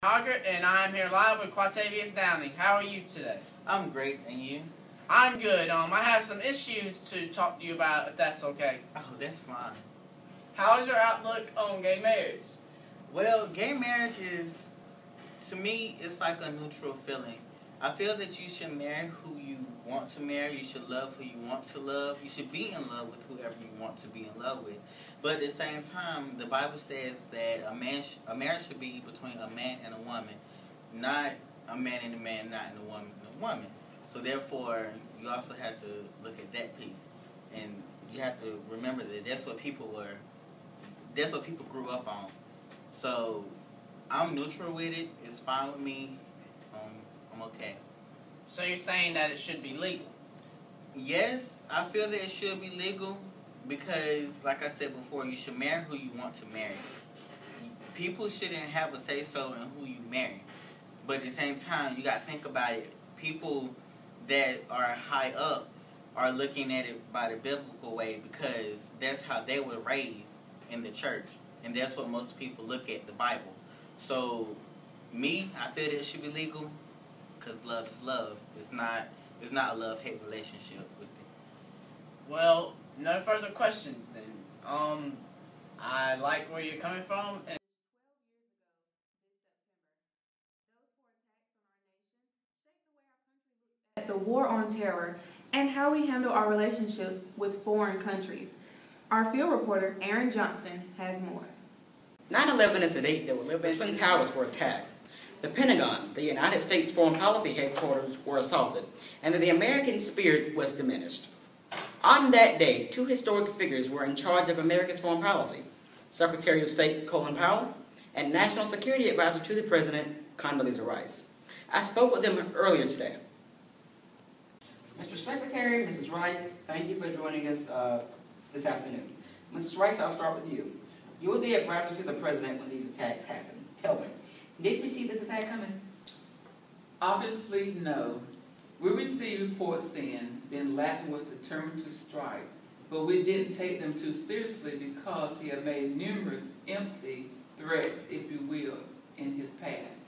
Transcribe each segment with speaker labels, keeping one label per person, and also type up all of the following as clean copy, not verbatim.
Speaker 1: Hoggart, and I am here live with Quatavius Downing. How are you today?
Speaker 2: I'm great, and you?
Speaker 1: I'm good. I have some issues to talk to you about, if that's okay.
Speaker 2: Oh, that's fine.
Speaker 1: How is your outlook on gay marriage?
Speaker 2: Well, gay marriage is, to me, it's like a neutral feeling. I feel that you should marry who you want to marry. You should love who you want to love. You should be in love with whoever you want to be in love with. But at the same time, the Bible says that a marriage should be between a man and a woman, not a man and a man, not a woman and a woman. So therefore, you also have to look at that piece, and you have to remember that that's what people grew up on. So I'm neutral with it. It's fine with me. I'm okay.
Speaker 1: So you're saying that it should be legal?
Speaker 2: Yes, I feel that it should be legal because, like I said before, you should marry who you want to marry. People shouldn't have a say-so in who you marry. But at the same time, you got to think about it. People that are high up are looking at it by the biblical way because that's how they were raised in the church. And that's what most people look at, the Bible. So, me, I feel that it should be legal because love is love. It's not a love-hate relationship with it.
Speaker 1: Well, no further questions then. I like where you're coming from. And
Speaker 3: at the war on terror and how we handle our relationships with foreign countries. Our field reporter, Aaron Johnson, has more.
Speaker 4: 9/11 is the date that the Twin Towers were attacked. The Pentagon, the United States Foreign Policy headquarters, were assaulted, and that the American spirit was diminished. On that day, two historic figures were in charge of America's foreign policy: Secretary of State Colin Powell and National Security Advisor to the President, Condoleezza Rice. I spoke with them earlier today. Mr. Secretary, Mrs. Rice, thank you for joining us this afternoon. Mrs. Rice, I'll start with you. You were the advisor to the President when these attacks happened. Tell me, did we see this attack coming?
Speaker 5: Obviously, no. We received reports saying bin Laden was determined to strike, but we didn't take them too seriously because he had made numerous empty threats, if you will, in his past.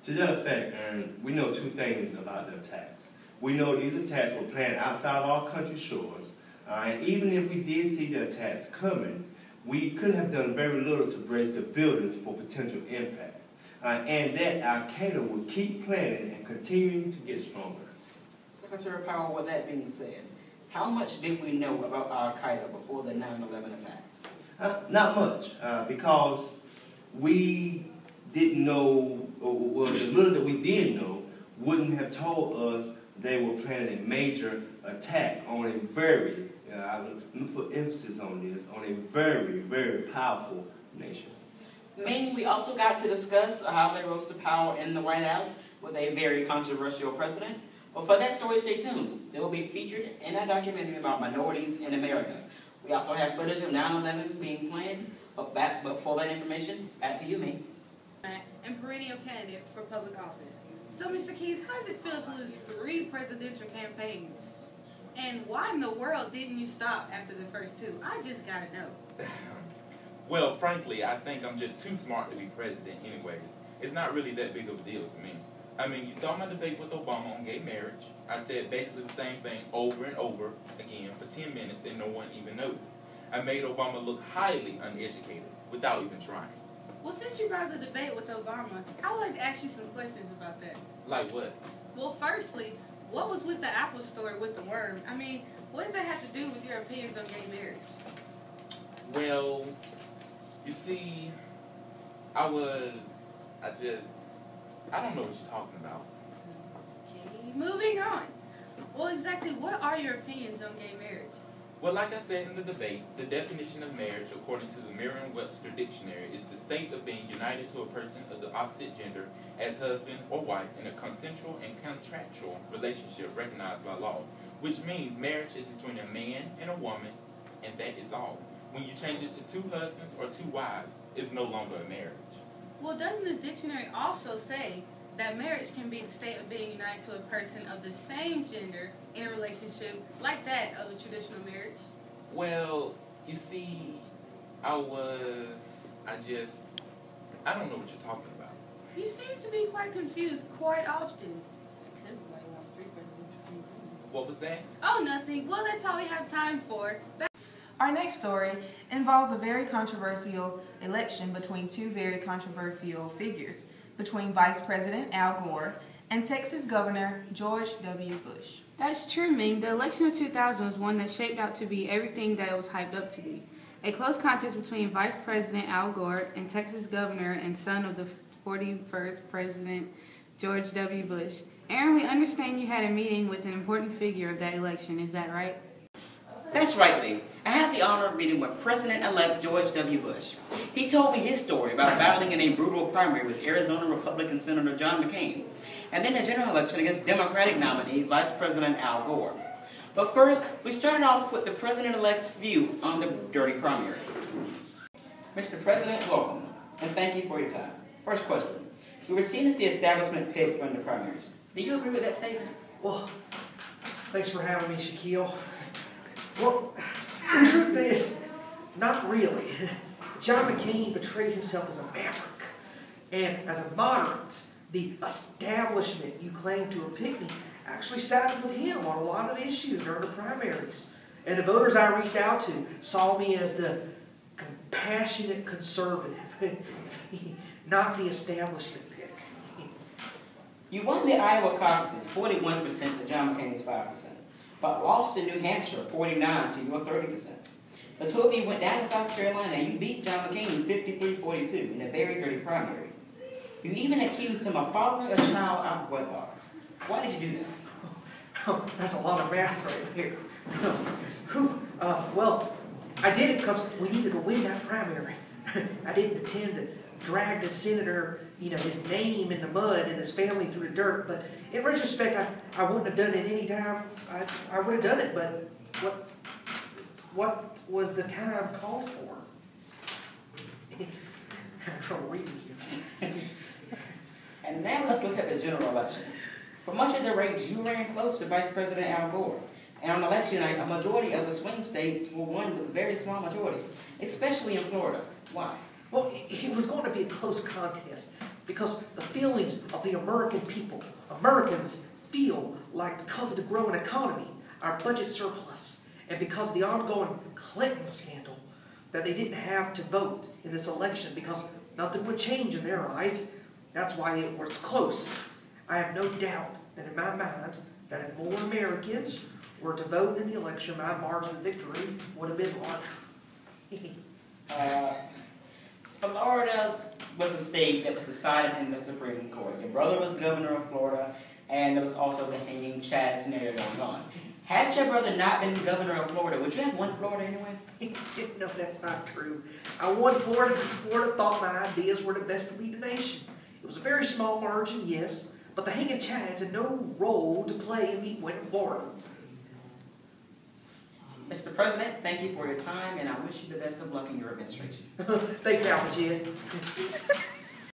Speaker 6: To that effect, Aaron, we know two things about the attacks. We know these attacks were planned outside of our country's shores, and even if we did see the attacks coming, we could have done very little to brace the buildings for potential impact. And that Al-Qaeda would keep planning and continuing to get stronger.
Speaker 4: Secretary Powell, with that being said, how much did we know about Al-Qaeda before the 9/11 attacks?
Speaker 6: Not much, because we didn't know, well, the little that we did know wouldn't have told us they were planning a major attack on a very, let me put emphasis on this, on a very, very powerful nation.
Speaker 4: Ming, we also got to discuss how they rose to power in the White House with a very controversial president. But for that story, stay tuned. They will be featured in a documentary about minorities in America. We also have footage of 9/11 being planned. But for that information, back to you, Ming.
Speaker 7: And perennial candidate for public office. So, Mr. Keys, how does it feel to lose 3 presidential campaigns? And why in the world didn't you stop after the first 2? I just gotta know.
Speaker 8: Well, frankly, I think I'm just too smart to be president anyways. It's not really that big of a deal to me. I mean, you saw my debate with Obama on gay marriage. I said basically the same thing over and over again for 10 minutes and no one even noticed. I made Obama look highly uneducated without even trying.
Speaker 7: Well, since you brought up the debate with Obama, I would like to ask you some questions about that.
Speaker 8: Like what?
Speaker 7: Well, firstly, what was with the Apple story with the worm? I mean, what did that have to do with your opinions on gay marriage?
Speaker 8: Well, you see, I don't know what you're talking about.
Speaker 7: Okay, moving on. Well, exactly what are your opinions on gay marriage?
Speaker 8: Well, like I said in the debate, the definition of marriage, according to the Merriam-Webster Dictionary, is the state of being united to a person of the opposite gender as husband or wife in a consensual and contractual relationship recognized by law, which means marriage is between a man and a woman, and that is all. When you change it to 2 husbands or 2 wives, it's no longer a marriage.
Speaker 7: Well, doesn't this dictionary also say that marriage can be the state of being united to a person of the same gender in a relationship like that of a traditional marriage?
Speaker 8: Well, you see, I don't know what you're talking about.
Speaker 7: You seem to be quite confused quite often. Everybody wants 3 presidential campaigns.
Speaker 8: What was that?
Speaker 7: Oh, nothing. Well, that's all we have time for.
Speaker 3: Our next story involves a very controversial election between two very controversial figures, between Vice President Al Gore and Texas Governor George W. Bush.
Speaker 9: That's true, Ming. The election of 2000 was one that shaped out to be everything that it was hyped up to be. A close contest between Vice President Al Gore and Texas Governor and son of the 41st President George W. Bush. Aaron, we understand you had a meeting with an important figure of that election. Is that right?
Speaker 4: That's right, Lee. I had the honor of meeting with President-elect George W. Bush. He told me his story about battling in a brutal primary with Arizona Republican Senator John McCain, and then a general election against Democratic nominee Vice President Al Gore. But first, we started off with the President-elect's view on the dirty primary. Mr. President, welcome, and thank you for your time. First question. We were seen as the establishment pick during the primaries. Do you agree with that statement?
Speaker 10: Well, thanks for having me, Shaquille. Well, the truth is, not really. John McCain betrayed himself as a maverick. And as a moderate, the establishment you claim to have picked me actually sided with him on a lot of issues during the primaries. And the voters I reached out to saw me as the compassionate conservative, not the establishment pick.
Speaker 4: You won the Iowa caucuses 41% to John McCain's 5%, but lost in New Hampshire 49% to your 30%. The two of you went down to South Carolina and you beat John McCain 53-42 in a very dirty primary. You even accused him of fathering a child out of wedlock. Why did you do that?
Speaker 10: Oh, that's a lot of math right here. Well, I did it because we needed to win that primary. I didn't intend to drag the senator, his name in the mud and his family through the dirt. But in retrospect, I wouldn't have done it any time. I would have done it, but what was the time called for? I'm having trouble reading here.
Speaker 4: And now let's look at the general election. For much of the race, you ran close to Vice President Al Gore. And on election night, a majority of the swing states were won with very small majorities, especially in Florida. Why?
Speaker 10: Well, it was going to be a close contest because the feelings of the American people, Americans feel like because of the growing economy, our budget surplus, and because of the ongoing Clinton scandal, that they didn't have to vote in this election because nothing would change in their eyes. That's why it was close. I have no doubt that in my mind, that if more Americans were to vote in the election, my margin of victory would have been larger.
Speaker 4: Florida was a state that was decided in the Supreme Court. Your brother was governor of Florida, and there was also the hanging Chad scenario going on. Had your brother not been governor of Florida, would you have won Florida anyway?
Speaker 10: No, that's not true. I won Florida because Florida thought my ideas were the best to lead the nation. It was a very small margin, yes, but the hanging Chads had no role to play in me winning Florida.
Speaker 4: Mr. President, thank you for your time, and I wish you the best of luck in your administration.
Speaker 10: Thanks, Alpha Jed.